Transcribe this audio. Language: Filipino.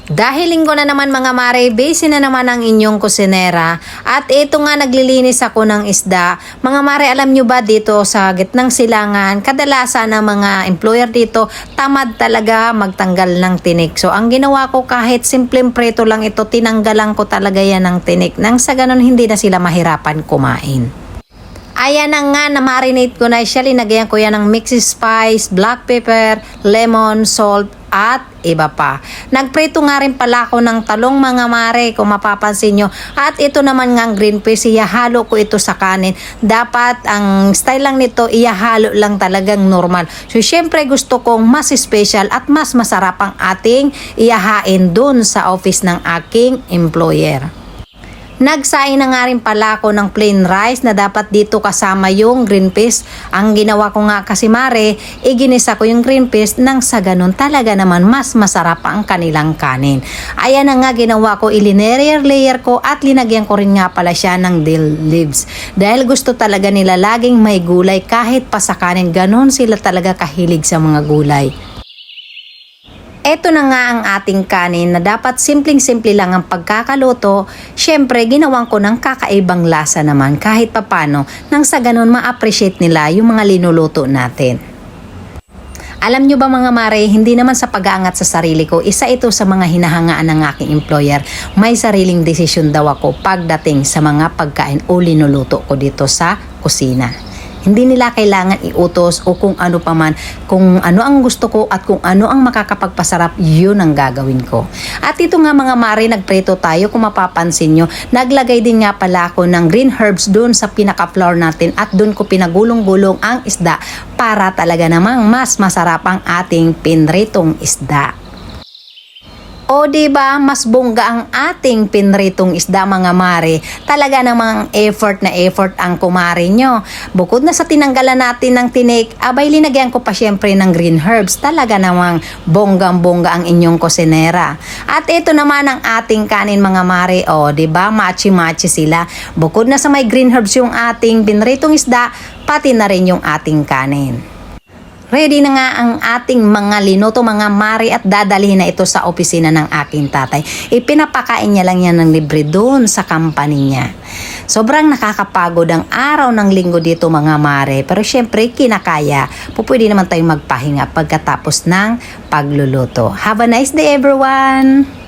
Dahil linggo na naman mga mare, busy na naman ang inyong kusinera. At ito nga naglilinis ako ng isda. Mga mare, alam nyo ba dito sa gitnang silangan, kadalasan ng mga employer dito, tamad talaga magtanggal ng tinik. So ang ginawa ko kahit simpleng preto lang ito, tinanggalan ko talaga yan ng tinik. Nang sa ganun hindi na sila mahirapan kumain. Ayan na nga, na-marinate ko na siya. Linagyan ko yan ng mixed spice, black pepper, lemon, salt, at iba pa. Nagprito nga rin pala ako ng talong mga mare kung mapapansin nyo. At ito naman nga ang green peas, ihahalo ko ito sa kanin. Dapat ang style lang nito, ihahalo lang talagang normal. So syempre gusto kong mas special at mas masarap ang ating ihahain dun sa office ng aking employer. Nagsaing na nga rin pala ako ng plain rice na dapat dito kasama yung green peas. Ang ginawa ko nga kasi mare, iginisa ko yung green peas nang sa ganun talaga naman mas masarap ang kanilang kanin. Ayan na nga ginawa ko, ilinerier-layer ko at linagyan ko rin nga pala siya ng dill leaves. Dahil gusto talaga nila laging may gulay kahit pa sa kanin, ganun sila talaga kahilig sa mga gulay. Ito na nga ang ating kanin na dapat simpleng-simple lang ang pagkakaluto. Syempre, ginawan ko ng kakaibang lasa naman kahit papano nang sa ganun ma-appreciate nila yung mga linuluto natin. Alam nyo ba mga mare, hindi naman sa pag-aangat sa sarili ko, isa ito sa mga hinahangaan ng aking employer. May sariling desisyon daw ako pagdating sa mga pagkain o linuluto ko dito sa kusina. Hindi nila kailangan iutos o kung ano pa man, kung ano ang gusto ko at kung ano ang makakapagpasarap, yun ang gagawin ko. At ito nga mga mare, nagpreto tayo kung mapapansin nyo. Naglagay din nga pala ako ng green herbs dun sa pinaka-flour natin at dun ko pinagulong-gulong ang isda para talaga namang mas masarap ang ating pinritong isda. O diba, mas bongga ang ating pinritong isda mga mare. Talaga namang effort na effort ang kumare nyo. Bukod na sa tinanggalan natin ng tinik, abay linagyan ko pa syempre ng green herbs. Talaga namang bonggang-bongga ang inyong kusinera. At ito naman ang ating kanin mga mare. O diba, machi-machi sila. Bukod na sa may green herbs yung ating pinritong isda, pati na rin yung ating kanin. Ready na nga ang ating mga linuto mga mare at dadalhin na ito sa opisina ng aking tatay. Ipinapakain niya lang yan ng libre doon sa company niya. Sobrang nakakapagod ang araw ng linggo dito mga mare. Pero syempre kinakaya. Pwede naman tayong magpahinga pagkatapos ng pagluluto. Have a nice day everyone!